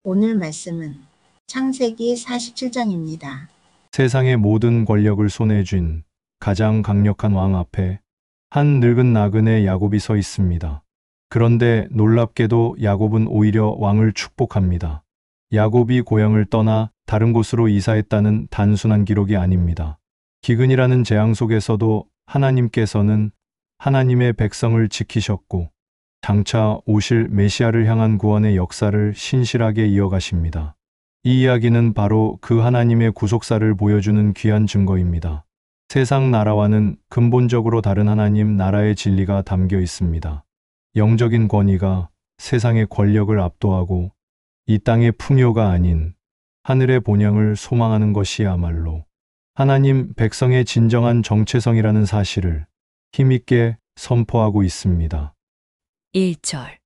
오늘 말씀은 창세기 47장입니다. 세상의 모든 권력을 손에 쥔 가장 강력한 왕 앞에 한 늙은 나그네 야곱이 서 있습니다. 그런데 놀랍게도 야곱은 오히려 왕을 축복합니다. 야곱이 고향을 떠나 다른 곳으로 이사했다는 단순한 기록이 아닙니다. 기근이라는 재앙 속에서도 하나님께서는 하나님의 백성을 지키셨고 장차 오실 메시아를 향한 구원의 역사를 신실하게 이어가십니다. 이 이야기는 바로 그 하나님의 구속사를 보여주는 귀한 증거입니다. 세상 나라와는 근본적으로 다른 하나님 나라의 진리가 담겨 있습니다. 영적인 권위가 세상의 권력을 압도하고 이 땅의 풍요가 아닌 하늘의 본향을 소망하는 것이야말로 하나님 백성의 진정한 정체성이라는 사실을 힘있게 선포하고 있습니다. 1절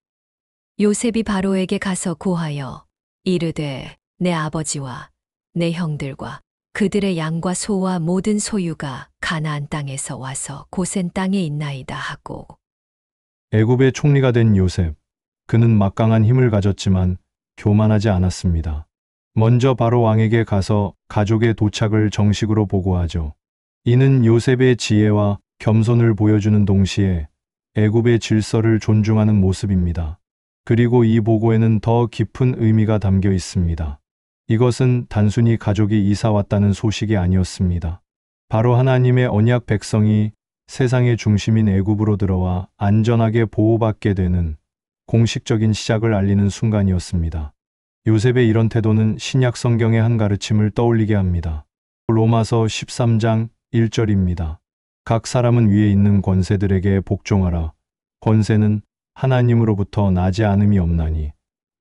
요셉이 바로에게 가서 고하여 이르되 내 아버지와 내 형들과 그들의 양과 소와 모든 소유가 가나안 땅에서 와서 고센 땅에 있나이다 하고. 애굽의 총리가 된 요셉, 그는 막강한 힘을 가졌지만 교만하지 않았습니다. 먼저 바로 왕에게 가서 가족의 도착을 정식으로 보고하죠. 이는 요셉의 지혜와 겸손을 보여주는 동시에 애굽의 질서를 존중하는 모습입니다. 그리고 이 보고에는 더 깊은 의미가 담겨 있습니다. 이것은 단순히 가족이 이사 왔다는 소식이 아니었습니다. 바로 하나님의 언약 백성이 세상의 중심인 애굽으로 들어와 안전하게 보호받게 되는 공식적인 시작을 알리는 순간이었습니다. 요셉의 이런 태도는 신약 성경의 한 가르침을 떠올리게 합니다. 로마서 13장 1절입니다. 각 사람은 위에 있는 권세들에게 복종하라. 권세는 하나님으로부터 나지 않음이 없나니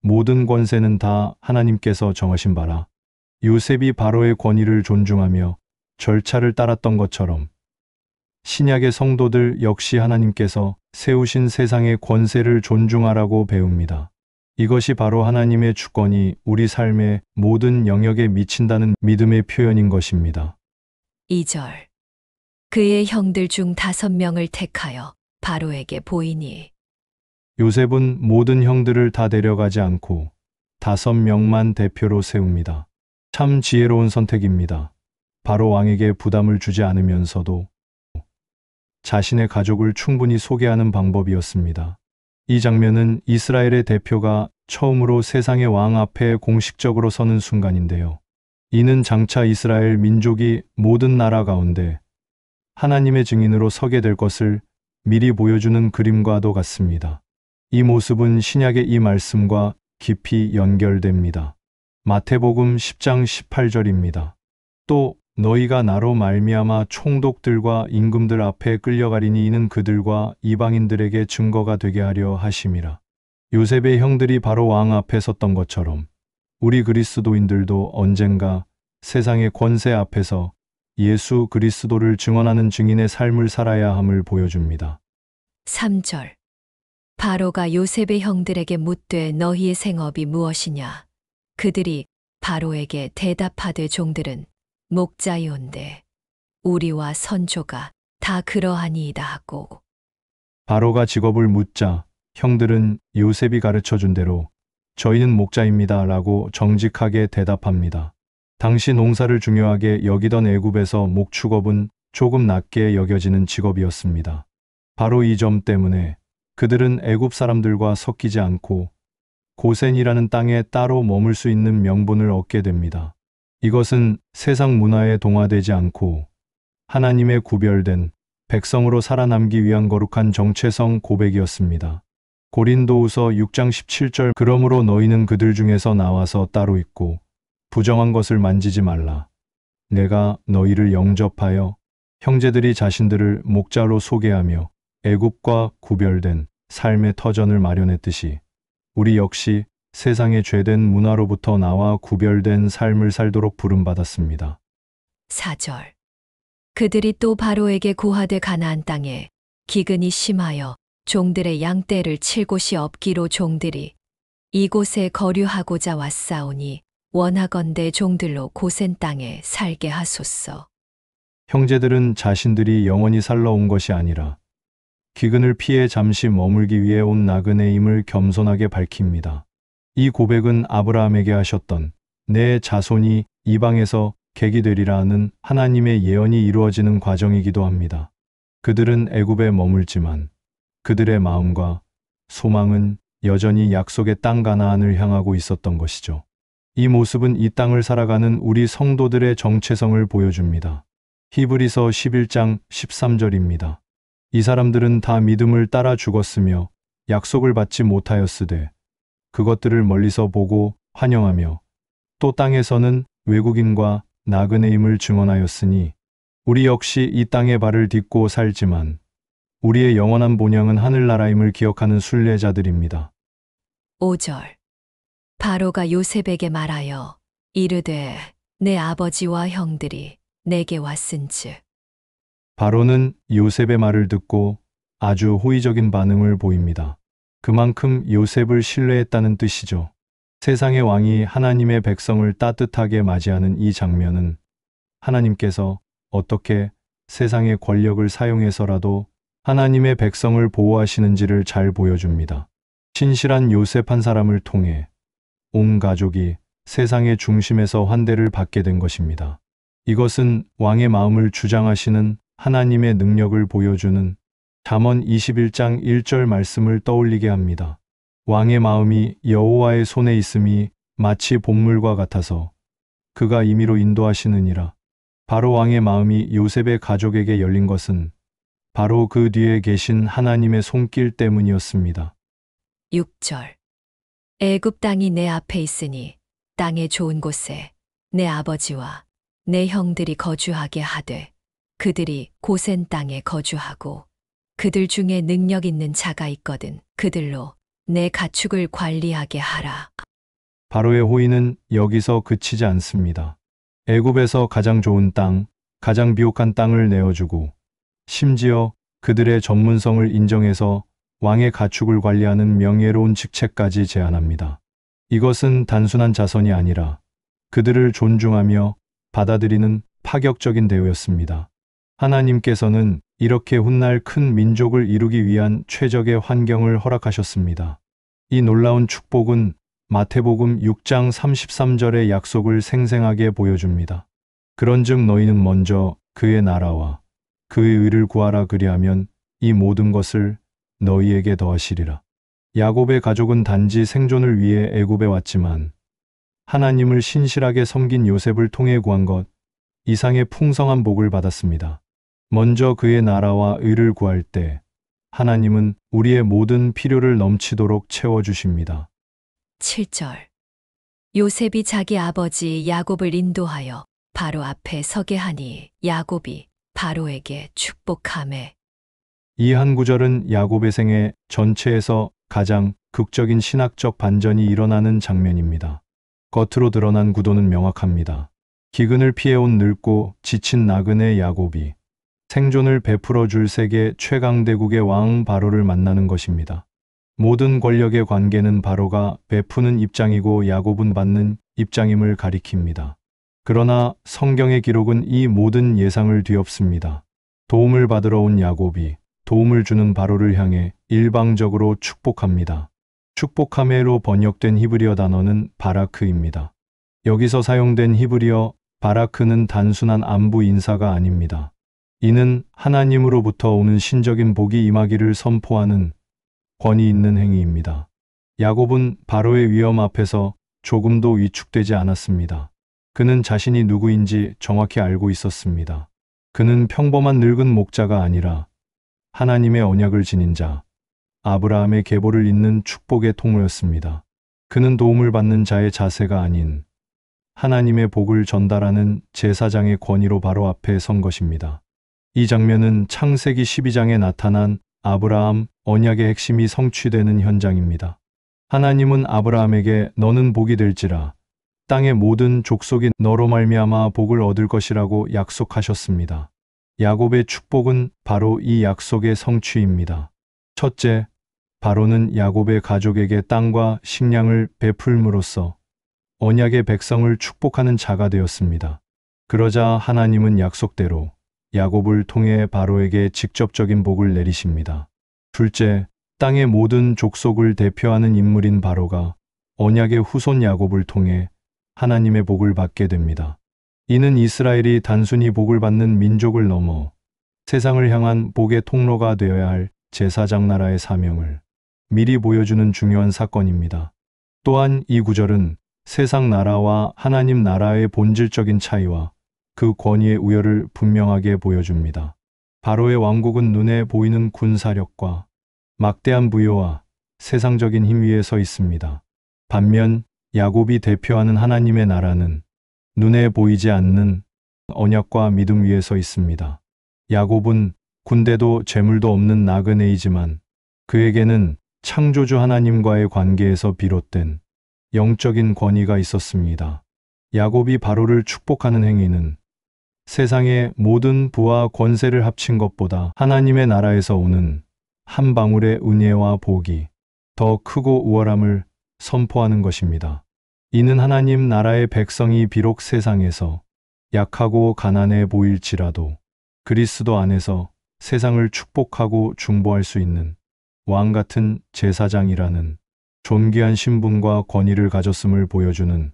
모든 권세는 다 하나님께서 정하신 바라. 요셉이 바로의 권위를 존중하며 절차를 따랐던 것처럼 신약의 성도들 역시 하나님께서 세우신 세상의 권세를 존중하라고 배웁니다. 이것이 바로 하나님의 주권이 우리 삶의 모든 영역에 미친다는 믿음의 표현인 것입니다. 2절 그의 형들 중 5명을 택하여 바로에게 보이니. 요셉은 모든 형들을 다 데려가지 않고 5명만 대표로 세웁니다. 참 지혜로운 선택입니다. 바로 왕에게 부담을 주지 않으면서도 자신의 가족을 충분히 소개하는 방법이었습니다. 이 장면은 이스라엘의 대표가 처음으로 세상의 왕 앞에 공식적으로 서는 순간인데요. 이는 장차 이스라엘 민족이 모든 나라 가운데 하나님의 증인으로 서게 될 것을 미리 보여주는 그림과도 같습니다. 이 모습은 신약의 이 말씀과 깊이 연결됩니다. 마태복음 10장 18절입니다. 또 너희가 나로 말미암아 총독들과 임금들 앞에 끌려가리니 이는 그들과 이방인들에게 증거가 되게 하려 하심이라. 요셉의 형들이 바로 왕 앞에 섰던 것처럼 우리 그리스도인들도 언젠가 세상의 권세 앞에서 예수 그리스도를 증언하는 증인의 삶을 살아야 함을 보여줍니다. 3절 바로가 요셉의 형들에게 묻되 너희의 생업이 무엇이냐. 그들이 바로에게 대답하되 종들은 목자이온데 우리와 선조가 다 그러하니이다 하고. 바로가 직업을 묻자 형들은 요셉이 가르쳐준 대로 저희는 목자입니다 라고 정직하게 대답합니다. 당시 농사를 중요하게 여기던 애굽에서 목축업은 조금 낮게 여겨지는 직업이었습니다. 바로 이 점 때문에 그들은 애굽 사람들과 섞이지 않고 고센이라는 땅에 따로 머물 수 있는 명분을 얻게 됩니다. 이것은 세상 문화에 동화되지 않고 하나님의 구별된 백성으로 살아남기 위한 거룩한 정체성 고백이었습니다. 고린도후서 6장 17절 그러므로 너희는 그들 중에서 나와서 따로 있고 부정한 것을 만지지 말라. 내가 너희를 영접하여 형제들이 자신들을 목자로 소개하며 애굽과 구별된 삶의 터전을 마련했듯이 우리 역시 세상의 죄된 문화로부터 나와 구별된 삶을 살도록 부름받았습니다. 4절 그들이 또 바로에게 고하되 가나안 땅에 기근이 심하여 종들의 양떼를 칠 곳이 없기로 종들이 이곳에 거류하고자 왔사오니 원하건대 종들로 고센 땅에 살게 하소서. 형제들은 자신들이 영원히 살러 온 것이 아니라 기근을 피해 잠시 머물기 위해 온 나그네임을 겸손하게 밝힙니다. 이 고백은 아브라함에게 하셨던 내 자손이 이방에서 객이 되리라 하는 하나님의 예언이 이루어지는 과정이기도 합니다. 그들은 애굽에 머물지만 그들의 마음과 소망은 여전히 약속의 땅 가나안을 향하고 있었던 것이죠. 이 모습은 이 땅을 살아가는 우리 성도들의 정체성을 보여줍니다. 히브리서 11장 13절입니다. 이 사람들은 다 믿음을 따라 죽었으며 약속을 받지 못하였으되 그것들을 멀리서 보고 환영하며 또 땅에서는 외국인과 나그네임을 증언하였으니 우리 역시 이 땅에 발을 딛고 살지만 우리의 영원한 본향은 하늘나라임을 기억하는 순례자들입니다. 5절. 바로가 요셉에게 말하여 이르되 내 아버지와 형들이 내게 왔은즉. 바로는 요셉의 말을 듣고 아주 호의적인 반응을 보입니다. 그만큼 요셉을 신뢰했다는 뜻이죠. 세상의 왕이 하나님의 백성을 따뜻하게 맞이하는 이 장면은 하나님께서 어떻게 세상의 권력을 사용해서라도 하나님의 백성을 보호하시는지를 잘 보여줍니다. 신실한 요셉 한 사람을 통해 온 가족이 세상의 중심에서 환대를 받게 된 것입니다. 이것은 왕의 마음을 주장하시는 하나님의 능력을 보여주는 잠언 21장 1절 말씀을 떠올리게 합니다. 왕의 마음이 여호와의 손에 있음이 마치 봇물과 같아서 그가 임의로 인도하시느니라. 바로 왕의 마음이 요셉의 가족에게 열린 것은 바로 그 뒤에 계신 하나님의 손길 때문이었습니다. 6절. 애굽 땅이 내 앞에 있으니 땅의 좋은 곳에 내 아버지와 내 형들이 거주하게 하되 그들이 고센 땅에 거주하고 그들 중에 능력 있는 자가 있거든 그들로 내 가축을 관리하게 하라. 바로의 호의는 여기서 그치지 않습니다. 애굽에서 가장 좋은 땅, 가장 비옥한 땅을 내어주고 심지어 그들의 전문성을 인정해서 왕의 가축을 관리하는 명예로운 직책까지 제안합니다. 이것은 단순한 자선이 아니라 그들을 존중하며 받아들이는 파격적인 대우였습니다. 하나님께서는 이렇게 훗날 큰 민족을 이루기 위한 최적의 환경을 허락하셨습니다. 이 놀라운 축복은 마태복음 6장 33절의 약속을 생생하게 보여줍니다. 그런즉 너희는 먼저 그의 나라와 그의 의를 구하라 그리하면 이 모든 것을 너희에게 더하시리라. 야곱의 가족은 단지 생존을 위해 애굽에 왔지만 하나님을 신실하게 섬긴 요셉을 통해 구한 것 이상의 풍성한 복을 받았습니다. 먼저 그의 나라와 의를 구할 때 하나님은 우리의 모든 필요를 넘치도록 채워주십니다. 7절. 요셉이 자기 아버지 야곱을 인도하여 바로 앞에 서게 하니 야곱이 바로에게 축복하매. 이 한 구절은 야곱의 생애 전체에서 가장 극적인 신학적 반전이 일어나는 장면입니다. 겉으로 드러난 구도는 명확합니다. 기근을 피해온 늙고 지친 나그네 야곱이 생존을 베풀어 줄 세계 최강대국의 왕 바로를 만나는 것입니다. 모든 권력의 관계는 바로가 베푸는 입장이고 야곱은 받는 입장임을 가리킵니다. 그러나 성경의 기록은 이 모든 예상을 뒤엎습니다. 도움을 받으러 온 야곱이 도움을 주는 바로를 향해 일방적으로 축복합니다. 축복하메로 번역된 히브리어 단어는 바라크입니다. 여기서 사용된 히브리어 바라크는 단순한 안부 인사가 아닙니다. 이는 하나님으로부터 오는 신적인 복이 임하기를 선포하는 권위 있는 행위입니다. 야곱은 바로의 위험 앞에서 조금도 위축되지 않았습니다. 그는 자신이 누구인지 정확히 알고 있었습니다. 그는 평범한 늙은 목자가 아니라 하나님의 언약을 지닌 자, 아브라함의 계보를 잇는 축복의 통로였습니다. 그는 도움을 받는 자의 자세가 아닌 하나님의 복을 전달하는 제사장의 권위로 바로 앞에 선 것입니다. 이 장면은 창세기 12장에 나타난 아브라함 언약의 핵심이 성취되는 현장입니다. 하나님은 아브라함에게 너는 복이 될지라 땅의 모든 족속이 너로 말미암아 복을 얻을 것이라고 약속하셨습니다. 야곱의 축복은 바로 이 약속의 성취입니다. 첫째, 바로는 야곱의 가족에게 땅과 식량을 베풀므로써 언약의 백성을 축복하는 자가 되었습니다. 그러자 하나님은 약속대로 야곱을 통해 바로에게 직접적인 복을 내리십니다. 둘째, 땅의 모든 족속을 대표하는 인물인 바로가 언약의 후손 야곱을 통해 하나님의 복을 받게 됩니다. 이는 이스라엘이 단순히 복을 받는 민족을 넘어 세상을 향한 복의 통로가 되어야 할 제사장 나라의 사명을 미리 보여주는 중요한 사건입니다. 또한 이 구절은 세상 나라와 하나님 나라의 본질적인 차이와 그 권위의 우열을 분명하게 보여줍니다. 바로의 왕국은 눈에 보이는 군사력과 막대한 부여와 세상적인 힘 위에 서 있습니다. 반면 야곱이 대표하는 하나님의 나라는 눈에 보이지 않는 언약과 믿음 위에 서 있습니다. 야곱은 군대도 재물도 없는 나그네이지만 그에게는 창조주 하나님과의 관계에서 비롯된 영적인 권위가 있었습니다. 야곱이 바로를 축복하는 행위는 세상의 모든 부와 권세를 합친 것보다 하나님의 나라에서 오는 한 방울의 은혜와 복이 더 크고 우월함을 선포하는 것입니다. 이는 하나님 나라의 백성이 비록 세상에서 약하고 가난해 보일지라도 그리스도 안에서 세상을 축복하고 중보할 수 있는 왕 같은 제사장이라는 존귀한 신분과 권위를 가졌음을 보여주는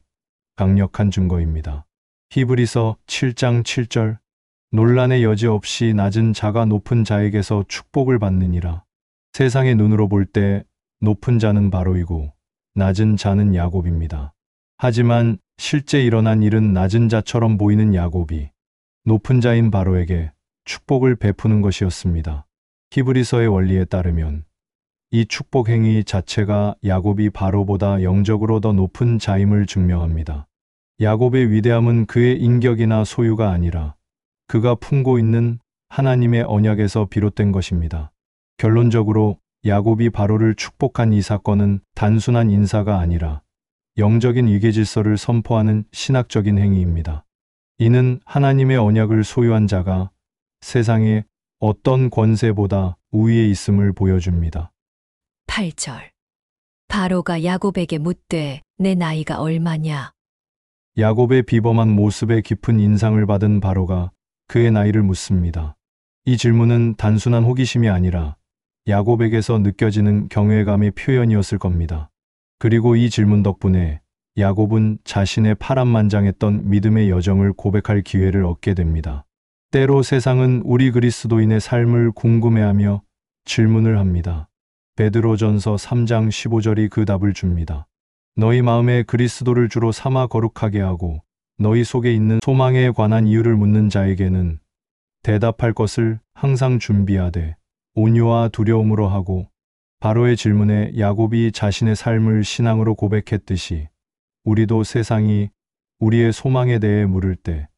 강력한 증거입니다. 히브리서 7장 7절 논란의 여지 없이 낮은 자가 높은 자에게서 축복을 받느니라. 세상의 눈으로 볼 때 높은 자는 바로이고 낮은 자는 야곱입니다. 하지만 실제 일어난 일은 낮은 자처럼 보이는 야곱이 높은 자인 바로에게 축복을 베푸는 것이었습니다. 히브리서의 원리에 따르면 이 축복 행위 자체가 야곱이 바로보다 영적으로 더 높은 자임을 증명합니다. 야곱의 위대함은 그의 인격이나 소유가 아니라 그가 품고 있는 하나님의 언약에서 비롯된 것입니다. 결론적으로 야곱이 바로를 축복한 이 사건은 단순한 인사가 아니라 영적인 위계 질서를 선포하는 신학적인 행위입니다. 이는 하나님의 언약을 소유한 자가 세상의 어떤 권세보다 우위에 있음을 보여줍니다. 8절. 바로가 야곱에게 묻되 내 나이가 얼마냐? 야곱의 비범한 모습에 깊은 인상을 받은 바로가 그의 나이를 묻습니다. 이 질문은 단순한 호기심이 아니라 야곱에게서 느껴지는 경외감의 표현이었을 겁니다. 그리고 이 질문 덕분에 야곱은 자신의 파란만장했던 믿음의 여정을 고백할 기회를 얻게 됩니다. 때로 세상은 우리 그리스도인의 삶을 궁금해하며 질문을 합니다. 베드로전서 3장 15절이 그 답을 줍니다. 너희 마음에 그리스도를 주로 삼아 거룩하게 하고 너희 속에 있는 소망에 관한 이유를 묻는 자에게는 대답할 것을 항상 준비하되 온유와 두려움으로 하고. 바로의 질문에 야곱이 자신의 삶을 신앙으로 고백했듯이 우리도 세상이 우리의 소망에 대해 물을 때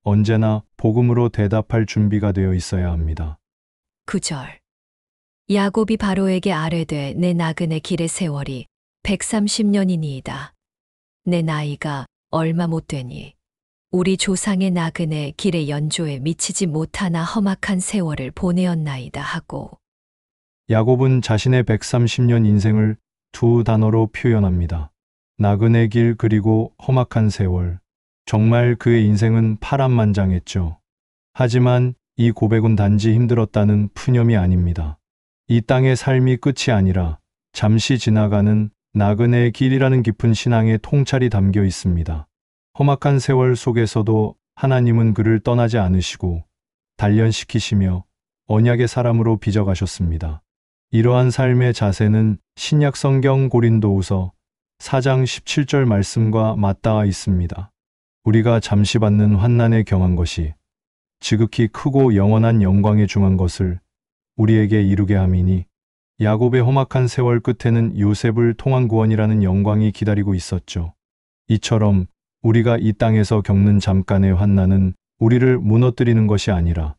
언제나 복음으로 대답할 준비가 되어 있어야 합니다. 9절. 야곱이 바로에게 아뢰되 내 나그네 길의 세월이 130년이니이다. 내 나이가 얼마 못 되니 우리 조상의 나그네 길의 연조에 미치지 못하나 험악한 세월을 보내었나이다 하고. 야곱은 자신의 130년 인생을 두 단어로 표현합니다. 나그네 길 그리고 험악한 세월. 정말 그의 인생은 파란만장했죠. 하지만 이 고백은 단지 힘들었다는 푸념이 아닙니다. 이 땅의 삶이 끝이 아니라 잠시 지나가는 나그네의 길이라는 깊은 신앙의 통찰이 담겨 있습니다. 험악한 세월 속에서도 하나님은 그를 떠나지 않으시고 단련시키시며 언약의 사람으로 빚어가셨습니다. 이러한 삶의 자세는 신약 성경 고린도후서 4장 17절 말씀과 맞닿아 있습니다. 우리가 잠시 받는 환난에 경한 것이 지극히 크고 영원한 영광에 중한 것을 우리에게 이루게 함이니. 야곱의 험악한 세월 끝에는 요셉을 통한 구원이라는 영광이 기다리고 있었죠. 이처럼 우리가 이 땅에서 겪는 잠깐의 환난은 우리를 무너뜨리는 것이 아니라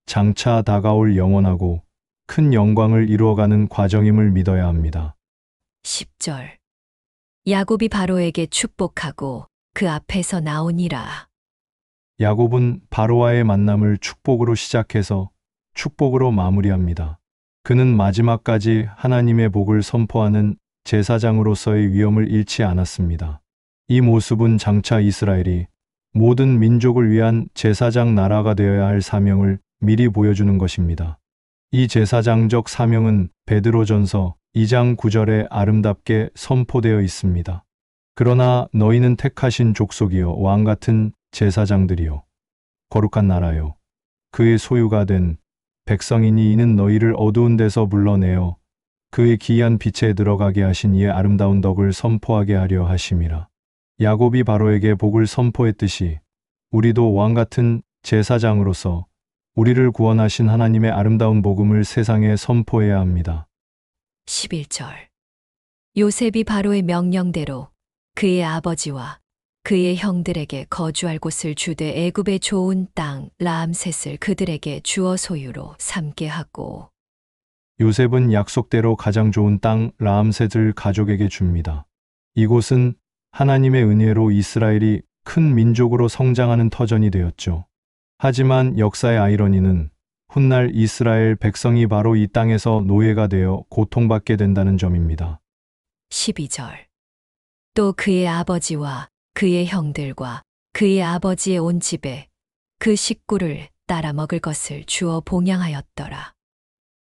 장차 다가올 영원하고 큰 영광을 이루어가는 과정임을 믿어야 합니다. 10절. 야곱이 바로에게 축복하고 그 앞에서 나오니라. 야곱은 바로와의 만남을 축복으로 시작해서 축복으로 마무리합니다. 그는 마지막까지 하나님의 복을 선포하는 제사장으로서의 위엄을 잃지 않았습니다. 이 모습은 장차 이스라엘이 모든 민족을 위한 제사장 나라가 되어야 할 사명을 미리 보여주는 것입니다. 이 제사장적 사명은 베드로전서 2장 9절에 아름답게 선포되어 있습니다. 그러나 너희는 택하신 족속이요 왕 같은 제사장들이요 거룩한 나라요 그의 소유가 된 백성이니 이는 너희를 어두운 데서 불러내어 그의 기이한 빛에 들어가게 하신 이의 아름다운 덕을 선포하게 하려 하심이라. 야곱이 바로에게 복을 선포했듯이 우리도 왕 같은 제사장으로서 우리를 구원하신 하나님의 아름다운 복음을 세상에 선포해야 합니다. 11절. 요셉이 바로의 명령대로 그의 아버지와 그의 형들에게 거주할 곳을 주되 애굽의 좋은 땅 라암셋을 그들에게 주어 소유로 삼게 하고. 요셉은 약속대로 가장 좋은 땅 라암셋을 가족에게 줍니다. 이곳은 하나님의 은혜로 이스라엘이 큰 민족으로 성장하는 터전이 되었죠. 하지만 역사의 아이러니는 훗날 이스라엘 백성이 바로 이 땅에서 노예가 되어 고통받게 된다는 점입니다. 12절. 또 그의 아버지와 그의 형들과 그의 아버지의 온 집에 그 식구를 따라 먹을 것을 주어 봉양하였더라.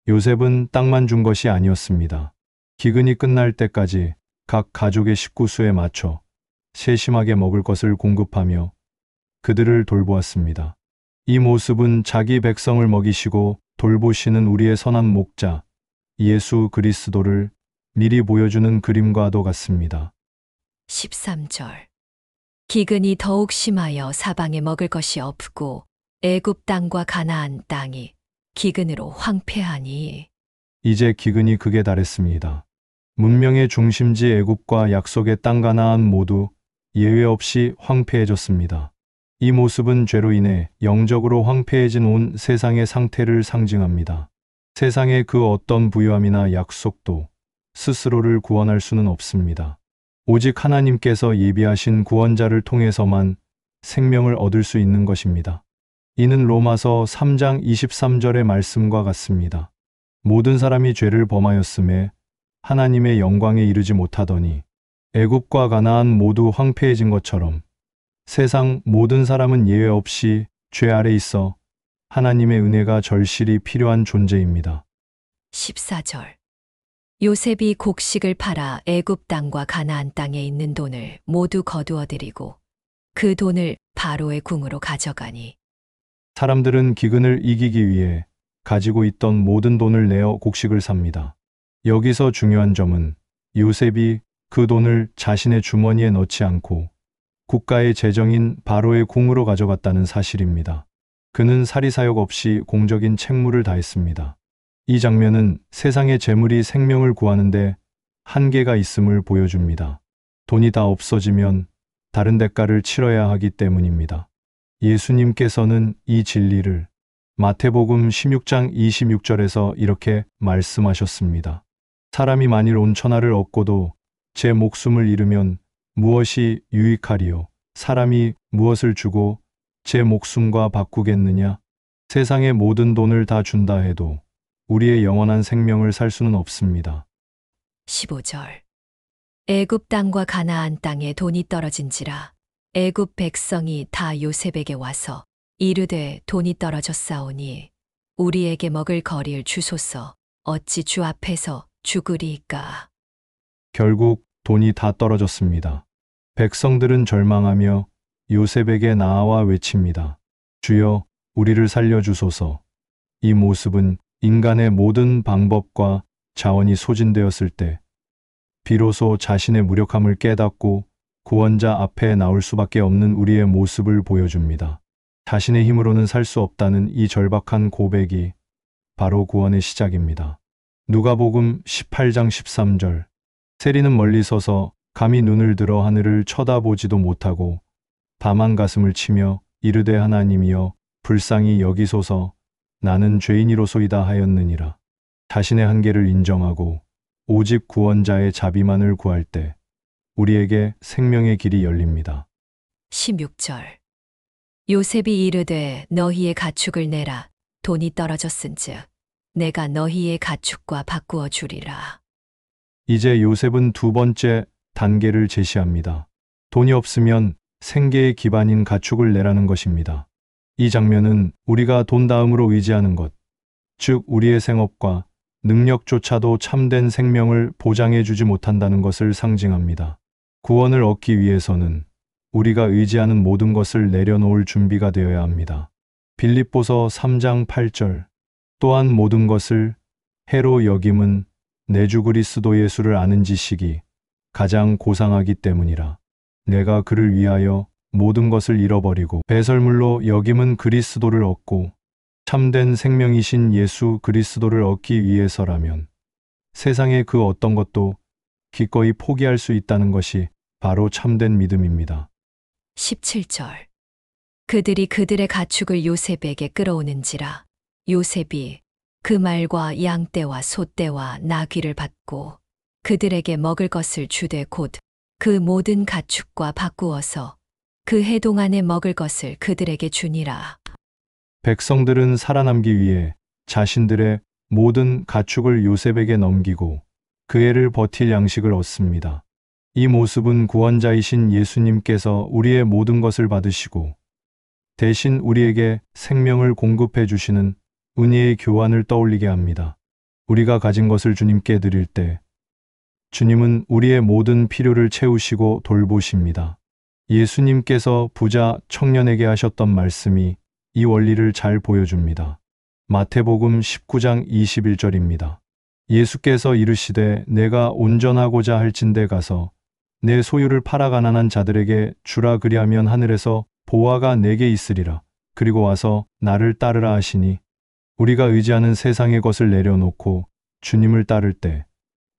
요셉은 땅만 준 것이 아니었습니다. 기근이 끝날 때까지 각 가족의 식구 수에 맞춰 세심하게 먹을 것을 공급하며 그들을 돌보았습니다. 이 모습은 자기 백성을 먹이시고 돌보시는 우리의 선한 목자 예수 그리스도를 미리 보여주는 그림과도 같습니다. 13절. 기근이 더욱 심하여 사방에 먹을 것이 없고 애굽 땅과 가나안 땅이 기근으로 황폐하니. 이제 기근이 극에 달했습니다. 문명의 중심지 애굽과 약속의 땅 가나안 모두 예외 없이 황폐해졌습니다. 이 모습은 죄로 인해 영적으로 황폐해진 온 세상의 상태를 상징합니다. 세상의 그 어떤 부유함이나 약속도 스스로를 구원할 수는 없습니다. 오직 하나님께서 예비하신 구원자를 통해서만 생명을 얻을 수 있는 것입니다. 이는 로마서 3장 23절의 말씀과 같습니다. 모든 사람이 죄를 범하였음에 하나님의 영광에 이르지 못하더니 애굽과 가나안 모두 황폐해진 것처럼 세상 모든 사람은 예외 없이 죄 아래 있어 하나님의 은혜가 절실히 필요한 존재입니다. 14절. 요셉이 곡식을 팔아 애굽 땅과 가나안 땅에 있는 돈을 모두 거두어 들이고 그 돈을 바로의 궁으로 가져가니. 사람들은 기근을 이기기 위해 가지고 있던 모든 돈을 내어 곡식을 삽니다. 여기서 중요한 점은 요셉이 그 돈을 자신의 주머니에 넣지 않고 국가의 재정인 바로의 궁으로 가져갔다는 사실입니다. 그는 사리사욕 없이 공적인 책무를 다했습니다. 이 장면은 세상의 재물이 생명을 구하는데 한계가 있음을 보여줍니다. 돈이 다 없어지면 다른 대가를 치러야 하기 때문입니다. 예수님께서는 이 진리를 마태복음 16장 26절에서 이렇게 말씀하셨습니다. 사람이 만일 온 천하를 얻고도 제 목숨을 잃으면 무엇이 유익하리요? 사람이 무엇을 주고 제 목숨과 바꾸겠느냐? 세상의 모든 돈을 다 준다 해도 우리의 영원한 생명을 살 수는 없습니다. 15절. 애굽 땅과 가나안 땅에 돈이 떨어진지라 애굽 백성이 다 요셉에게 와서 이르되 돈이 떨어졌사오니 우리에게 먹을 거리를 주소서. 어찌 주 앞에서 죽으리이까. 결국 돈이 다 떨어졌습니다. 백성들은 절망하며 요셉에게 나아와 외칩니다. 주여, 우리를 살려주소서. 이 모습은 인간의 모든 방법과 자원이 소진되었을 때 비로소 자신의 무력함을 깨닫고 구원자 앞에 나올 수밖에 없는 우리의 모습을 보여줍니다. 자신의 힘으로는 살 수 없다는 이 절박한 고백이 바로 구원의 시작입니다. 누가복음 18장 13절. 세리는 멀리 서서 감히 눈을 들어 하늘을 쳐다보지도 못하고 밤한 가슴을 치며 이르되 하나님이여 불쌍히 여기소서 나는 죄인이로소이다 하였느니라. 자신의 한계를 인정하고 오직 구원자의 자비만을 구할 때 우리에게 생명의 길이 열립니다. 16절. 요셉이 이르되 너희의 가축을 내라. 돈이 떨어졌은즉 내가 너희의 가축과 바꾸어 주리라. 이제 요셉은 두 번째 단계를 제시합니다. 돈이 없으면 생계의 기반인 가축을 내라는 것입니다. 이 장면은 우리가 돈 다음으로 의지하는 것, 즉 우리의 생업과 능력조차도 참된 생명을 보장해 주지 못한다는 것을 상징합니다. 구원을 얻기 위해서는 우리가 의지하는 모든 것을 내려놓을 준비가 되어야 합니다. 빌립보서 3장 8절. 또한 모든 것을 해로 여김은 내 주 그리스도 예수를 아는 지식이 가장 고상하기 때문이라. 내가 그를 위하여 모든 것을 잃어버리고 배설물로 여김은 그리스도를 얻고 참된 생명이신 예수 그리스도를 얻기 위해서라면 세상의 그 어떤 것도 기꺼이 포기할 수 있다는 것이 바로 참된 믿음입니다. 17절. 그들이 그들의 가축을 요셉에게 끌어오는지라. 요셉이 그 말과 양떼와 소떼와 나귀를 받고 그들에게 먹을 것을 주되 곧 그 모든 가축과 바꾸어서 그 해 동안에 먹을 것을 그들에게 주니라. 백성들은 살아남기 위해 자신들의 모든 가축을 요셉에게 넘기고 그 해를 버틸 양식을 얻습니다. 이 모습은 구원자이신 예수님께서 우리의 모든 것을 받으시고 대신 우리에게 생명을 공급해 주시는 은혜의 교환을 떠올리게 합니다. 우리가 가진 것을 주님께 드릴 때 주님은 우리의 모든 필요를 채우시고 돌보십니다. 예수님께서 부자 청년에게 하셨던 말씀이 이 원리를 잘 보여줍니다. 마태복음 19장 21절입니다. 예수께서 이르시되 내가 온전하고자 할진대 가서 내 소유를 팔아 가난한 자들에게 주라 그리하면 하늘에서 보화가 내게 있으리라. 그리고 와서 나를 따르라 하시니 우리가 의지하는 세상의 것을 내려놓고 주님을 따를 때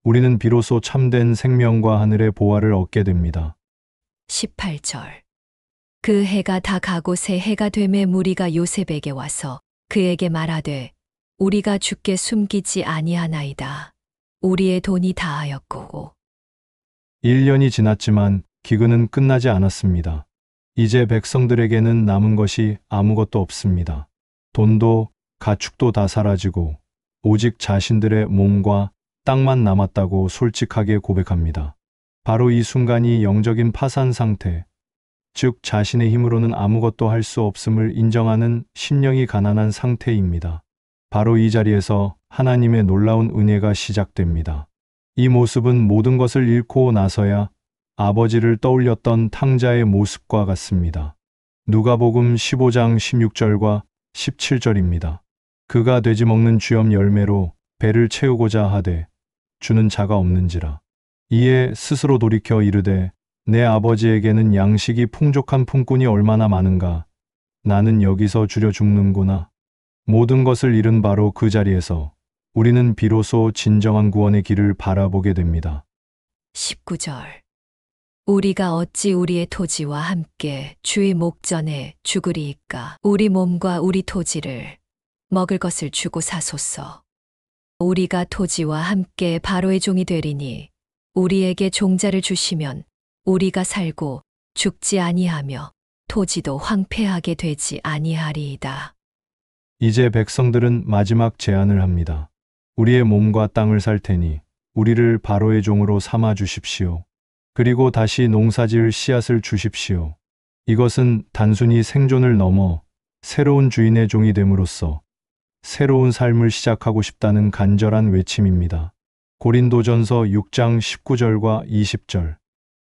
우리는 비로소 참된 생명과 하늘의 보화를 얻게 됩니다. 18절. 그 해가 다 가고 새 해가 되매 무리가 요셉에게 와서 그에게 말하되 우리가 주께 숨기지 아니하나이다. 우리의 돈이 다하였고. 1년이 지났지만 기근은 끝나지 않았습니다. 이제 백성들에게는 남은 것이 아무것도 없습니다. 돈도 가축도 다 사라지고 오직 자신들의 몸과 땅만 남았다고 솔직하게 고백합니다. 바로 이 순간이 영적인 파산 상태, 즉 자신의 힘으로는 아무것도 할 수 없음을 인정하는 심령이 가난한 상태입니다. 바로 이 자리에서 하나님의 놀라운 은혜가 시작됩니다. 이 모습은 모든 것을 잃고 나서야 아버지를 떠올렸던 탕자의 모습과 같습니다. 누가복음 15장 16절과 17절입니다. 그가 돼지 먹는 쥐엄 열매로 배를 채우고자 하되 주는 자가 없는지라. 이에 스스로 돌이켜 이르되 내 아버지에게는 양식이 풍족한 품꾼이 얼마나 많은가. 나는 여기서 주려 죽는구나. 모든 것을 잃은 바로 그 자리에서 우리는 비로소 진정한 구원의 길을 바라보게 됩니다. 19절. 우리가 어찌 우리의 토지와 함께 주의 목전에 죽으리이까. 우리 몸과 우리 토지를 먹을 것을 주고 사소서. 우리가 토지와 함께 바로의 종이 되리니 우리에게 종자를 주시면 우리가 살고 죽지 아니하며 토지도 황폐하게 되지 아니하리이다. 이제 백성들은 마지막 제안을 합니다. 우리의 몸과 땅을 살 테니 우리를 바로의 종으로 삼아 주십시오. 그리고 다시 농사지을 씨앗을 주십시오. 이것은 단순히 생존을 넘어 새로운 주인의 종이 됨으로써 새로운 삶을 시작하고 싶다는 간절한 외침입니다. 고린도전서 6장 19절과 20절.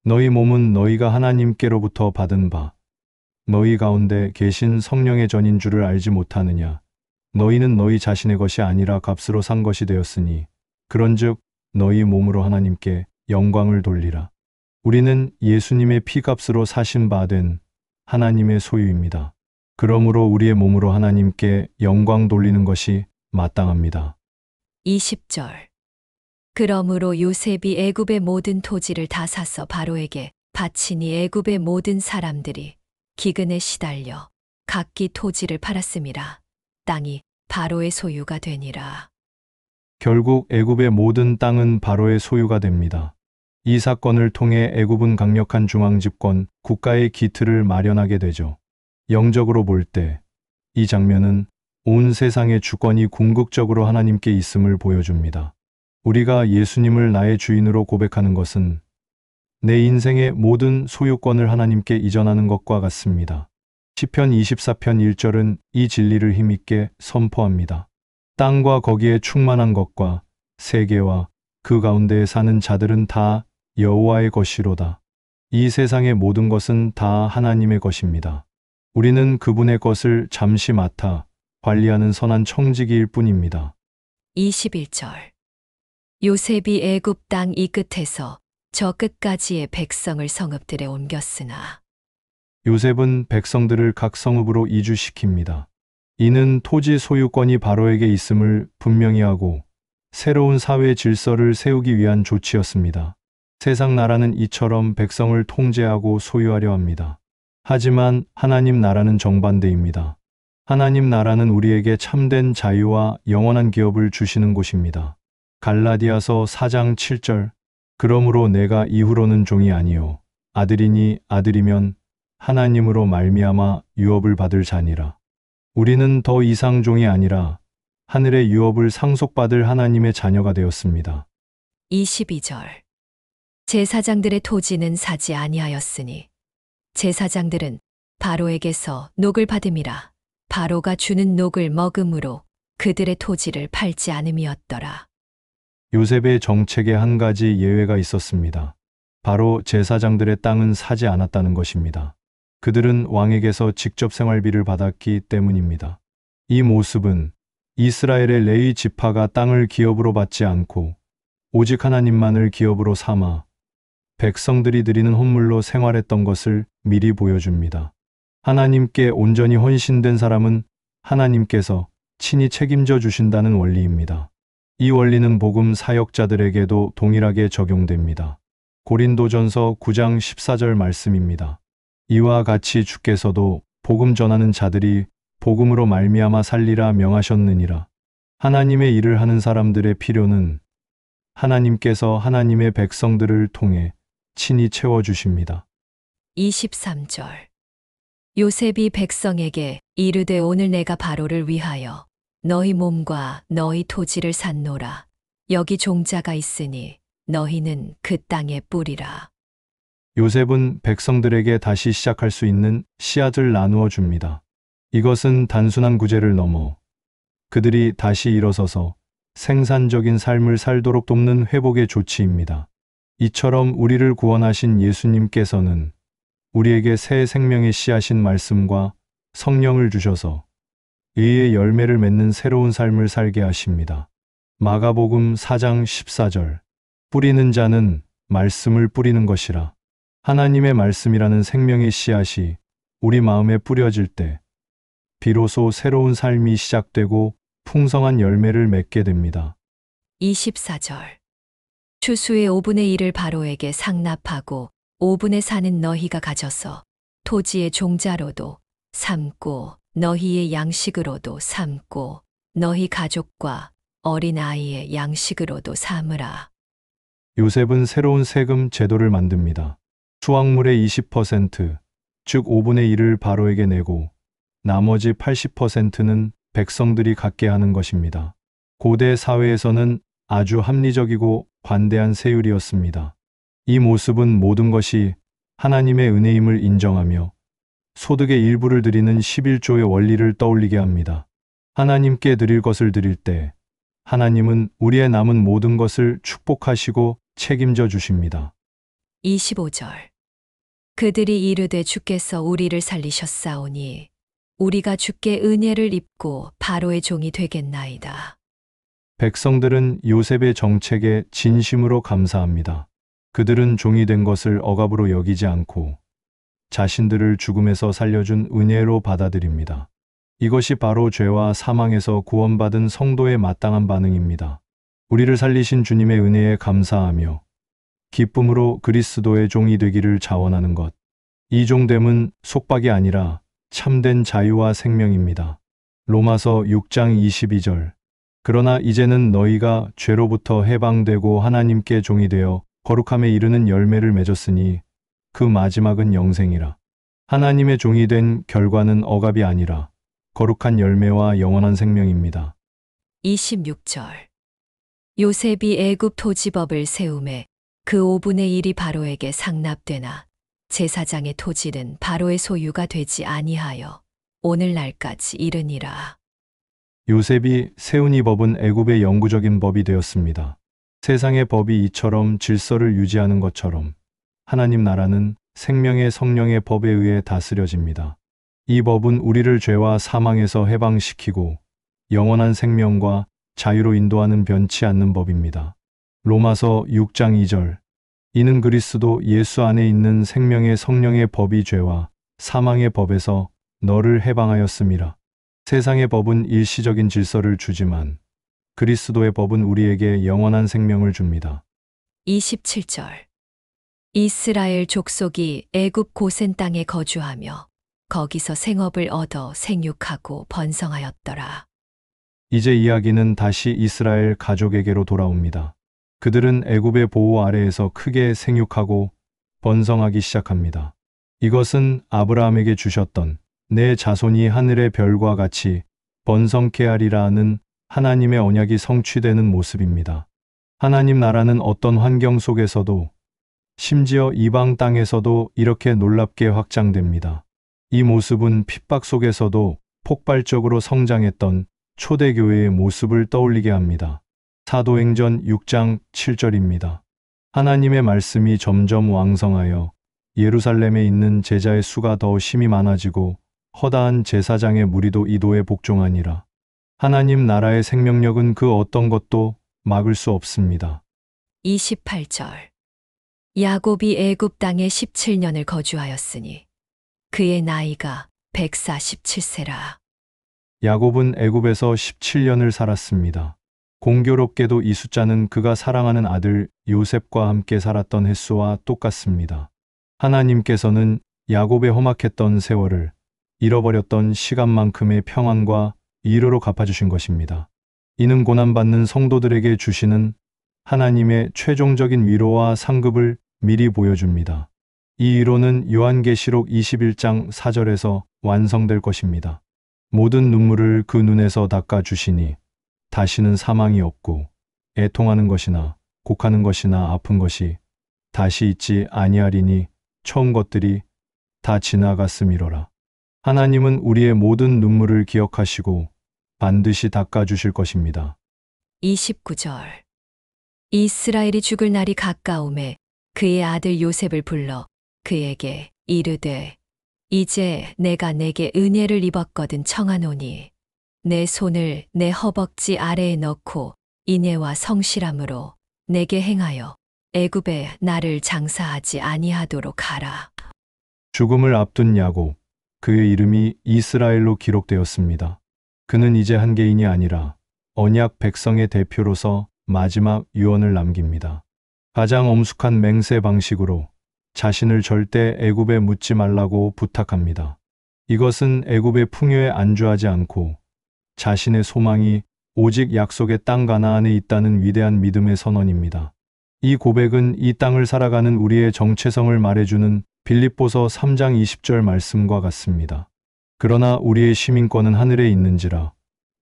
너희 몸은 너희가 하나님께로부터 받은 바 너희 가운데 계신 성령의 전인 줄을 알지 못하느냐. 너희는 너희 자신의 것이 아니라 값으로 산 것이 되었으니 그런즉 너희 몸으로 하나님께 영광을 돌리라. 우리는 예수님의 피값으로 사신 바 된 하나님의 소유입니다. 그러므로 우리의 몸으로 하나님께 영광 돌리는 것이 마땅합니다. 20절. 그러므로 요셉이 애굽의 모든 토지를 다 사서 바로에게 바치니 애굽의 모든 사람들이 기근에 시달려 각기 토지를 팔았음이라. 땅이 바로의 소유가 되니라. 결국 애굽의 모든 땅은 바로의 소유가 됩니다. 이 사건을 통해 애굽은 강력한 중앙집권, 국가의 기틀을 마련하게 되죠. 영적으로 볼 때 이 장면은 온 세상의 주권이 궁극적으로 하나님께 있음을 보여줍니다. 우리가 예수님을 나의 주인으로 고백하는 것은 내 인생의 모든 소유권을 하나님께 이전하는 것과 같습니다. 시편 24편 1절은 이 진리를 힘있게 선포합니다. 땅과 거기에 충만한 것과 세계와 그 가운데에 사는 자들은 다 여호와의 것이로다. 이 세상의 모든 것은 다 하나님의 것입니다. 우리는 그분의 것을 잠시 맡아 관리하는 선한 청지기일 뿐입니다. 21절. 요셉이 애굽 땅 이 끝에서 저 끝까지의 백성을 성읍들에 옮겼으나 요셉은 백성들을 각 성읍으로 이주시킵니다. 이는 토지 소유권이 바로에게 있음을 분명히 하고 새로운 사회 질서를 세우기 위한 조치였습니다. 세상 나라는 이처럼 백성을 통제하고 소유하려 합니다. 하지만 하나님 나라는 정반대입니다. 하나님 나라는 우리에게 참된 자유와 영원한 기업을 주시는 곳입니다. 갈라디아서 4장 7절. 그러므로 내가 이후로는 종이 아니요 아들이니 아들이면 하나님으로 말미암아 유업을 받을 자니라. 우리는 더 이상 종이 아니라 하늘의 유업을 상속받을 하나님의 자녀가 되었습니다. 22절. 제사장들의 토지는 사지 아니하였으니 제사장들은 바로에게서 녹을 받음이라. 바로가 주는 녹을 먹음으로 그들의 토지를 팔지 않음이었더라. 요셉의 정책에 한 가지 예외가 있었습니다. 바로 제사장들의 땅은 사지 않았다는 것입니다. 그들은 왕에게서 직접 생활비를 받았기 때문입니다. 이 모습은 이스라엘의 레위 지파가 땅을 기업으로 받지 않고 오직 하나님만을 기업으로 삼아 백성들이 드리는 헌물로 생활했던 것을 미리 보여줍니다. 하나님께 온전히 헌신된 사람은 하나님께서 친히 책임져 주신다는 원리입니다. 이 원리는 복음 사역자들에게도 동일하게 적용됩니다. 고린도전서 9장 14절 말씀입니다. 이와 같이 주께서도 복음 전하는 자들이 복음으로 말미암아 살리라 명하셨느니라. 하나님의 일을 하는 사람들의 필요는 하나님께서 하나님의 백성들을 통해 친히 채워주십니다. 23절. 요셉이 백성에게 이르되 오늘 내가 바로를 위하여 너희 몸과 너희 토지를 샀노라. 여기 종자가 있으니 너희는 그 땅에 뿌리라. 요셉은 백성들에게 다시 시작할 수 있는 씨앗을 나누어 줍니다. 이것은 단순한 구제를 넘어 그들이 다시 일어서서 생산적인 삶을 살도록 돕는 회복의 조치입니다. 이처럼 우리를 구원하신 예수님께서는 우리에게 새 생명의 씨앗인 말씀과 성령을 주셔서 의의 열매를 맺는 새로운 삶을 살게 하십니다. 마가복음 4장 14절. 뿌리는 자는 말씀을 뿌리는 것이라. 하나님의 말씀이라는 생명의 씨앗이 우리 마음에 뿌려질 때 비로소 새로운 삶이 시작되고 풍성한 열매를 맺게 됩니다. 24절. 추수의 5분의 1을 바로에게 상납하고 5분의 4는 너희가 가져서 토지의 종자로도 삼고 너희의 양식으로도 삼고 너희 가족과 어린 아이의 양식으로도 삼으라. 요셉은 새로운 세금 제도를 만듭니다. 수확물의 20%, 즉 5분의 1을 바로에게 내고 나머지 80%는 백성들이 갖게 하는 것입니다. 고대 사회에서는 아주 합리적이고 관대한 세율이었습니다. 이 모습은 모든 것이 하나님의 은혜임을 인정하며 소득의 일부를 드리는 11조의 원리를 떠올리게 합니다. 하나님께 드릴 것을 드릴 때 하나님은 우리의 남은 모든 것을 축복하시고 책임져 주십니다. 25절. 그들이 이르되 주께서 우리를 살리셨사오니 우리가 주께 은혜를 입고 바로의 종이 되겠나이다. 백성들은 요셉의 정책에 진심으로 감사합니다. 그들은 종이 된 것을 억압으로 여기지 않고 자신들을 죽음에서 살려준 은혜로 받아들입니다. 이것이 바로 죄와 사망에서 구원받은 성도의 마땅한 반응입니다. 우리를 살리신 주님의 은혜에 감사하며 기쁨으로 그리스도의 종이 되기를 자원하는 것. 이 종됨은 속박이 아니라 참된 자유와 생명입니다. 로마서 6장 22절. 그러나 이제는 너희가 죄로부터 해방되고 하나님께 종이 되어 거룩함에 이르는 열매를 맺었으니 그 마지막은 영생이라. 하나님의 종이 된 결과는 억압이 아니라 거룩한 열매와 영원한 생명입니다. 26절. 요셉이 애굽 토지법을 세우매 그 5분의 1이 바로에게 상납되나 제사장의 토지는 바로의 소유가 되지 아니하여 오늘날까지 이르니라. 요셉이 세운 이 법은 애굽의 영구적인 법이 되었습니다. 세상의 법이 이처럼 질서를 유지하는 것처럼 하나님 나라는 생명의 성령의 법에 의해 다스려집니다. 이 법은 우리를 죄와 사망에서 해방시키고 영원한 생명과 자유로 인도하는 변치 않는 법입니다. 로마서 6장 2절. 이는 그리스도 예수 안에 있는 생명의 성령의 법이 죄와 사망의 법에서 너를 해방하였음이라. 세상의 법은 일시적인 질서를 주지만 그리스도의 법은 우리에게 영원한 생명을 줍니다. 27절. 이스라엘 족속이 애굽 고센 땅에 거주하며 거기서 생업을 얻어 생육하고 번성하였더라. 이제 이야기는 다시 이스라엘 가족에게로 돌아옵니다. 그들은 애굽의 보호 아래에서 크게 생육하고 번성하기 시작합니다. 이것은 아브라함에게 주셨던 내 자손이 하늘의 별과 같이 번성케 하리라는 하나님의 언약이 성취되는 모습입니다. 하나님 나라는 어떤 환경 속에서도 심지어 이방 땅에서도 이렇게 놀랍게 확장됩니다. 이 모습은 핍박 속에서도 폭발적으로 성장했던 초대교회의 모습을 떠올리게 합니다. 사도행전 6장 7절입니다. 하나님의 말씀이 점점 왕성하여 예루살렘에 있는 제자의 수가 더 심히 많아지고 허다한 제사장의 무리도 이도에 복종하니라. 하나님 나라의 생명력은 그 어떤 것도 막을 수 없습니다. 28절. 야곱이 애굽 땅에 17년을 거주하였으니 그의 나이가 147세라. 야곱은 애굽에서 17년을 살았습니다. 공교롭게도 이 숫자는 그가 사랑하는 아들 요셉과 함께 살았던 횟수와 똑같습니다. 하나님께서는 야곱의 험악했던 세월을 잃어버렸던 시간만큼의 평안과 위로로 갚아주신 것입니다. 이는 고난받는 성도들에게 주시는 하나님의 최종적인 위로와 상급을 미리 보여줍니다. 이 위로는 요한계시록 21장 4절에서 완성될 것입니다. 모든 눈물을 그 눈에서 닦아주시니 다시는 사망이 없고 애통하는 것이나 곡하는 것이나 아픈 것이 다시 있지 아니하리니 처음 것들이 다 지나갔음이로라. 하나님은 우리의 모든 눈물을 기억하시고 반드시 닦아주실 것입니다. 29절. 이스라엘이 죽을 날이 가까움에 그의 아들 요셉을 불러 그에게 이르되 이제 내가 내게 은혜를 입었거든 청하노니 내 손을 내 허벅지 아래에 넣고 인애와 성실함으로 내게 행하여 애굽에 나를 장사하지 아니하도록 하라. 죽음을 앞둔 야곱, 그의 이름이 이스라엘로 기록되었습니다. 그는 이제 한 개인이 아니라 언약 백성의 대표로서 마지막 유언을 남깁니다. 가장 엄숙한 맹세 방식으로 자신을 절대 애굽에 묻지 말라고 부탁합니다. 이것은 애굽의 풍요에 안주하지 않고 자신의 소망이 오직 약속의 땅 가나안에 있다는 위대한 믿음의 선언입니다. 이 고백은 이 땅을 살아가는 우리의 정체성을 말해주는 빌립보서 3장 20절 말씀과 같습니다. 그러나 우리의 시민권은 하늘에 있는지라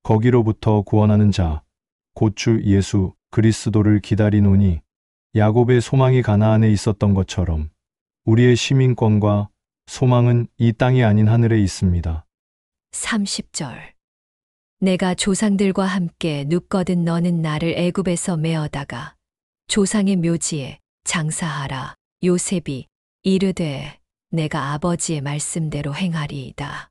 거기로부터 구원하는 자, 곧 주 예수 그리스도를 기다리노니 야곱의 소망이 가나안에 있었던 것처럼 우리의 시민권과 소망은 이 땅이 아닌 하늘에 있습니다. 30절. 내가 조상들과 함께 눕거든 너는 나를 애굽에서 메어다가 조상의 묘지에 장사하라. 요셉이 이르되 내가 아버지의 말씀대로 행하리이다.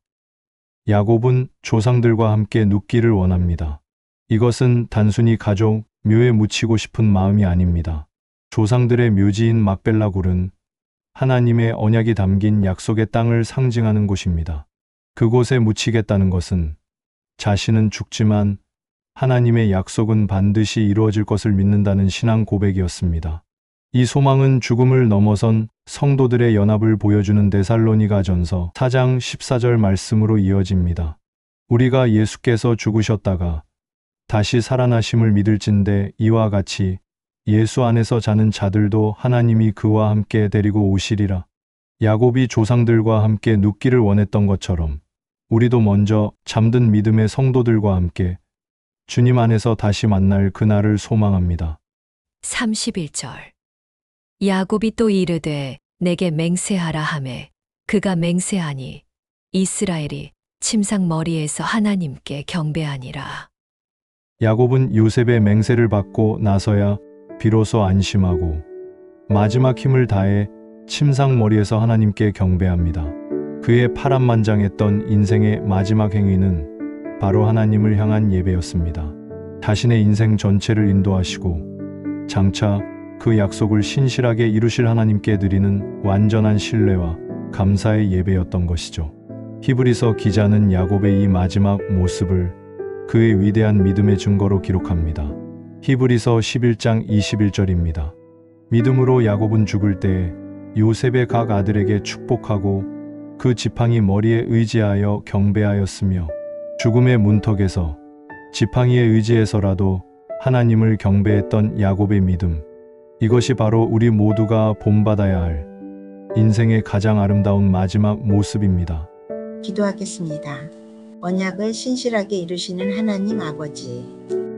야곱은 조상들과 함께 눕기를 원합니다. 이것은 단순히 가족, 묘에 묻히고 싶은 마음이 아닙니다. 조상들의 묘지인 막벨라굴은 하나님의 언약이 담긴 약속의 땅을 상징하는 곳입니다. 그곳에 묻히겠다는 것은 자신은 죽지만 하나님의 약속은 반드시 이루어질 것을 믿는다는 신앙 고백이었습니다. 이 소망은 죽음을 넘어선 성도들의 연합을 보여주는 데살로니가전서 4장 14절 말씀으로 이어집니다. 우리가 예수께서 죽으셨다가 다시 살아나심을 믿을진대 이와 같이 예수 안에서 자는 자들도 하나님이 그와 함께 데리고 오시리라. 야곱이 조상들과 함께 눕기를 원했던 것처럼 우리도 먼저 잠든 믿음의 성도들과 함께 주님 안에서 다시 만날 그날을 소망합니다. 31절. 야곱이 또 이르되 내게 맹세하라 하매 그가 맹세하니 이스라엘이 침상 머리에서 하나님께 경배하니라. 야곱은 요셉의 맹세를 받고 나서야 비로소 안심하고 마지막 힘을 다해 침상 머리에서 하나님께 경배합니다. 그의 파란만장했던 인생의 마지막 행위는 바로 하나님을 향한 예배였습니다. 자신의 인생 전체를 인도하시고 장차 그 약속을 신실하게 이루실 하나님께 드리는 완전한 신뢰와 감사의 예배였던 것이죠. 히브리서 기자는 야곱의 이 마지막 모습을 그의 위대한 믿음의 증거로 기록합니다. 히브리서 11장 21절입니다. 믿음으로 야곱은 죽을 때에 요셉의 각 아들에게 축복하고 그 지팡이 머리에 의지하여 경배하였으며 죽음의 문턱에서 지팡이에 의지해서라도 하나님을 경배했던 야곱의 믿음. 이것이 바로 우리 모두가 본받아야 할 인생의 가장 아름다운 마지막 모습입니다. 기도하겠습니다. 언약을 신실하게 이루시는 하나님 아버지,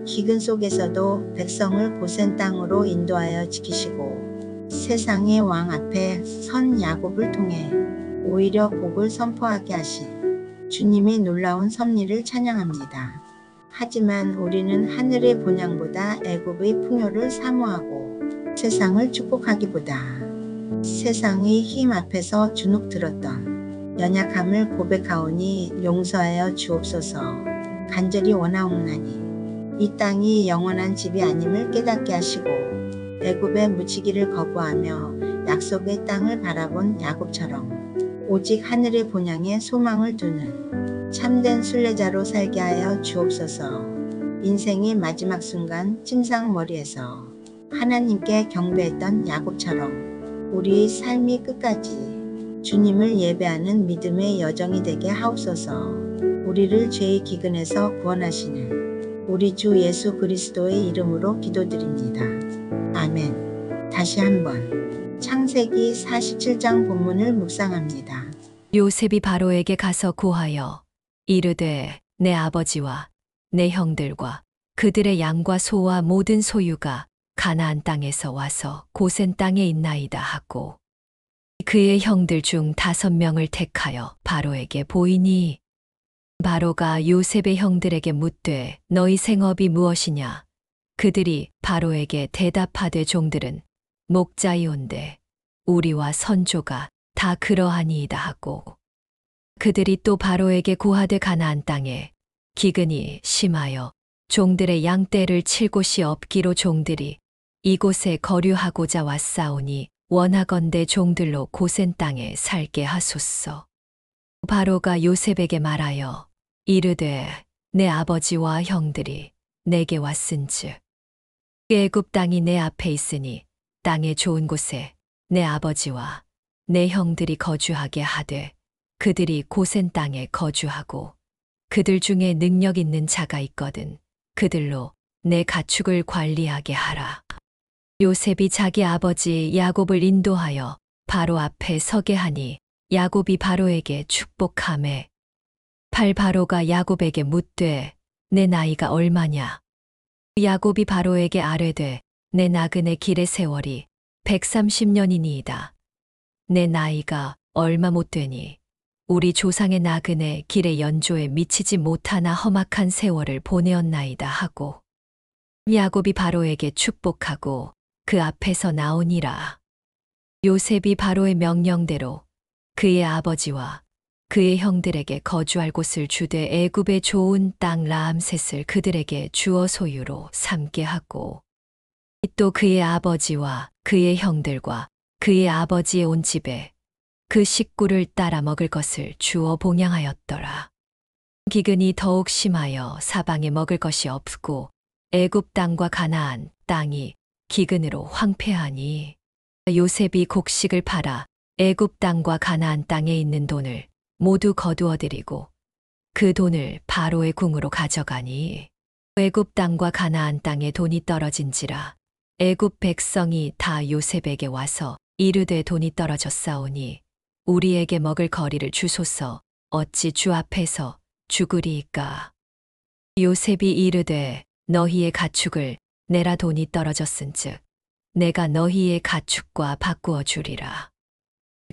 기근 속에서도 백성을 고센 땅으로 인도하여 지키시고 세상의 왕 앞에 선 야곱을 통해 오히려 복을 선포하게 하신 주님의 놀라운 섭리를 찬양합니다. 하지만 우리는 하늘의 본향보다 애굽의 풍요를 사모하고 세상을 축복하기보다 세상의 힘 앞에서 주눅 들었던 연약함을 고백하오니 용서하여 주옵소서. 간절히 원하옵나니 이 땅이 영원한 집이 아님을 깨닫게 하시고 애굽의 묻히기를 거부하며 약속의 땅을 바라본 야곱처럼 오직 하늘의 본향에 소망을 두는 참된 순례자로 살게 하여 주옵소서. 인생의 마지막 순간 침상머리에서 하나님께 경배했던 야곱처럼 우리의 삶이 끝까지 주님을 예배하는 믿음의 여정이 되게 하옵소서. 우리를 죄의 기근에서 구원하시는 우리 주 예수 그리스도의 이름으로 기도드립니다. 아멘. 다시 한번 창세기 47장 본문을 묵상합니다. 요셉이 바로에게 가서 고하여 이르되 내 아버지와 내 형들과 그들의 양과 소와 모든 소유가 가나안 땅에서 와서 고센 땅에 있나이다 하고 그의 형들 중 5명을 택하여 바로에게 보이니 바로가 요셉의 형들에게 묻되 너희 생업이 무엇이냐? 그들이 바로에게 대답하되 종들은 목자이온데 우리와 선조가 다 그러하니이다 하고 그들이 또 바로에게 고하되 가나안 땅에 기근이 심하여 종들의 양떼를 칠 곳이 없기로 종들이 이곳에 거류하고자 왔사오니 원하건대 종들로 고센 땅에 살게 하소서. 바로가 요셉에게 말하여 이르되 내 아버지와 형들이 내게 왔은즉 애굽 땅이 내 앞에 있으니 땅의 좋은 곳에 내 아버지와 내 형들이 거주하게 하되 그들이 고센 땅에 거주하고 그들 중에 능력 있는 자가 있거든 그들로 내 가축을 관리하게 하라. 요셉이 자기 아버지 야곱을 인도하여 바로 앞에 서게 하니 야곱이 바로에게 축복하매 바로가 야곱에게 묻되 내 나이가 얼마냐? 야곱이 바로에게 아뢰되 내 나그네 길의 세월이 130년이니이다. 내 나이가 얼마 못 되니 우리 조상의 나그네 길의 연조에 미치지 못하나 험악한 세월을 보내었나이다 하고 야곱이 바로에게 축복하고 그 앞에서 나오니라. 요셉이 바로의 명령대로 그의 아버지와 그의 형들에게 거주할 곳을 주되 애굽의 좋은 땅 라암셋을 그들에게 주어 소유로 삼게 하고 또 그의 아버지와 그의 형들과 그의 아버지의 온 집에 그 식구를 따라 먹을 것을 주어 봉양하였더라. 기근이 더욱 심하여 사방에 먹을 것이 없고 애굽 땅과 가나안 땅이 기근으로 황폐하니 요셉이 곡식을 팔아 애굽 땅과 가나안 땅에 있는 돈을 모두 거두어들이고 그 돈을 바로의 궁으로 가져가니 애굽 땅과 가나안 땅에 돈이 떨어진지라 애굽 백성이 다 요셉에게 와서 이르되 돈이 떨어졌사오니 우리에게 먹을 거리를 주소서. 어찌 주 앞에서 죽으리이까? 요셉이 이르되 너희의 가축을 내라. 돈이 떨어졌은즉 내가 너희의 가축과 바꾸어 주리라.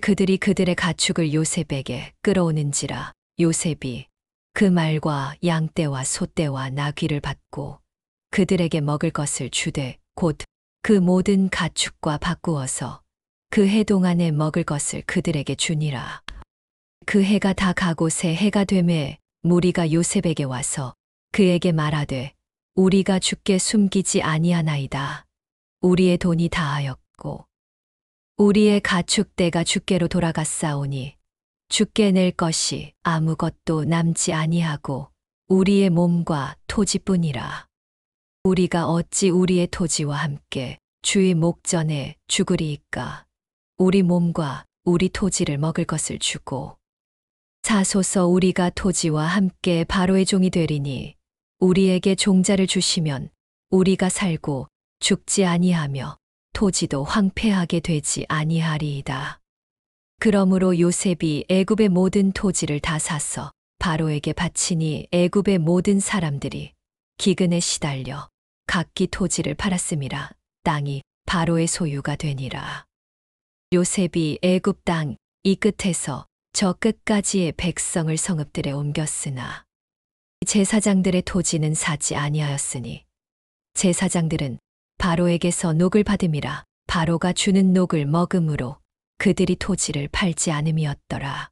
그들이 그들의 가축을 요셉에게 끌어오는지라 요셉이 그 말과 양떼와 소떼와 나귀를 받고 그들에게 먹을 것을 주되 곧 그 모든 가축과 바꾸어서 그 해 동안에 먹을 것을 그들에게 주니라. 그 해가 다 가곳에 해가 되매 무리가 요셉에게 와서 그에게 말하되 우리가 주께 숨기지 아니하나이다. 우리의 돈이 다하였고 우리의 가축대가 주께로 돌아갔사오니 주께 낼 것이 아무것도 남지 아니하고 우리의 몸과 토지뿐이라. 우리가 어찌 우리의 토지와 함께 주의 목전에 죽으리이까. 우리 몸과 우리 토지를 먹을 것을 주고 사소서 우리가 토지와 함께 바로의 종이 되리니 우리에게 종자를 주시면 우리가 살고 죽지 아니하며 토지도 황폐하게 되지 아니하리이다. 그러므로 요셉이 애굽의 모든 토지를 다 사서 바로에게 바치니 애굽의 모든 사람들이 기근에 시달려 각기 토지를 팔았음이라. 땅이 바로의 소유가 되니라. 요셉이 애굽 땅 이 끝에서 저 끝까지의 백성을 성읍들에 옮겼으나 제사장들의 토지는 사지 아니하였으니 제사장들은 바로에게서 녹을 받음이라. 바로가 주는 녹을 먹음으로 그들이 토지를 팔지 않음이었더라.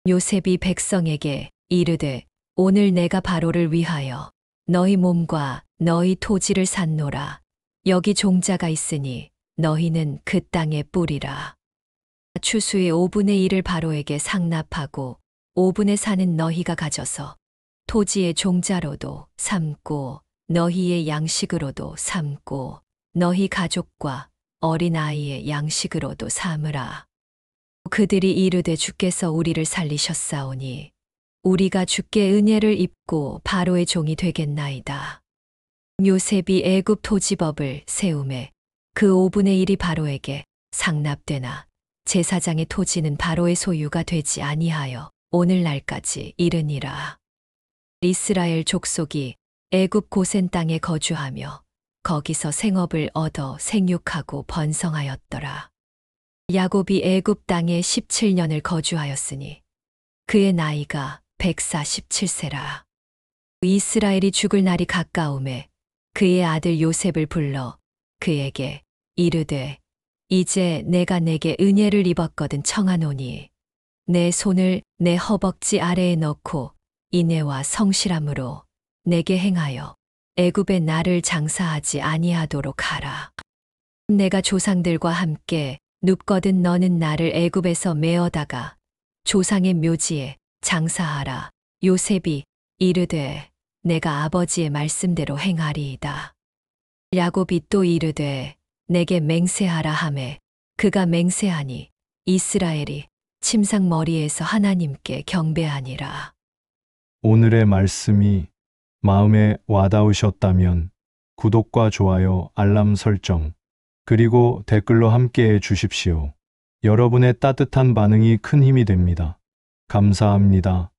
요셉이 백성에게 이르되 오늘 내가 바로를 위하여 너희 몸과 너희 토지를 샀노라. 여기 종자가 있으니 너희는 그 땅에 뿌리라. 추수의 5분의 1을 바로에게 상납하고 5분의 4는 너희가 가져서 토지의 종자로도 삼고 너희의 양식으로도 삼고 너희 가족과 어린아이의 양식으로도 삼으라. 그들이 이르되 주께서 우리를 살리셨사오니 우리가 주께 은혜를 입고 바로의 종이 되겠나이다. 요셉이 애굽 토지법을 세우매 그 5분의 1이 바로에게 상납되나 제사장의 토지는 바로의 소유가 되지 아니하여 오늘날까지 이르니라. 이스라엘 족속이 애굽 고센 땅에 거주하며 거기서 생업을 얻어 생육하고 번성하였더라. 야곱이 애굽 땅에 17년을 거주하였으니 그의 나이가 147세라. 이스라엘이 죽을 날이 가까우매 그의 아들 요셉을 불러 그에게 이르되 이제 내가 내게 은혜를 입었거든 청하노니 내 손을 내 허벅지 아래에 넣고 인애와 성실함으로 내게 행하여 애굽에 나를 장사하지 아니하도록 하라. 내가 조상들과 함께 눕거든 너는 나를 애굽에서 메어다가 조상의 묘지에 장사하라. 요셉이 이르되 내가 아버지의 말씀대로 행하리이다. 야곱이 또 이르되 내게 맹세하라 하매 그가 맹세하니 이스라엘이 침상머리에서 하나님께 경배하니라. 오늘의 말씀이 마음에 와닿으셨다면 구독과 좋아요, 알람 설정, 그리고 댓글로 함께해 주십시오. 여러분의 따뜻한 반응이 큰 힘이 됩니다. 감사합니다.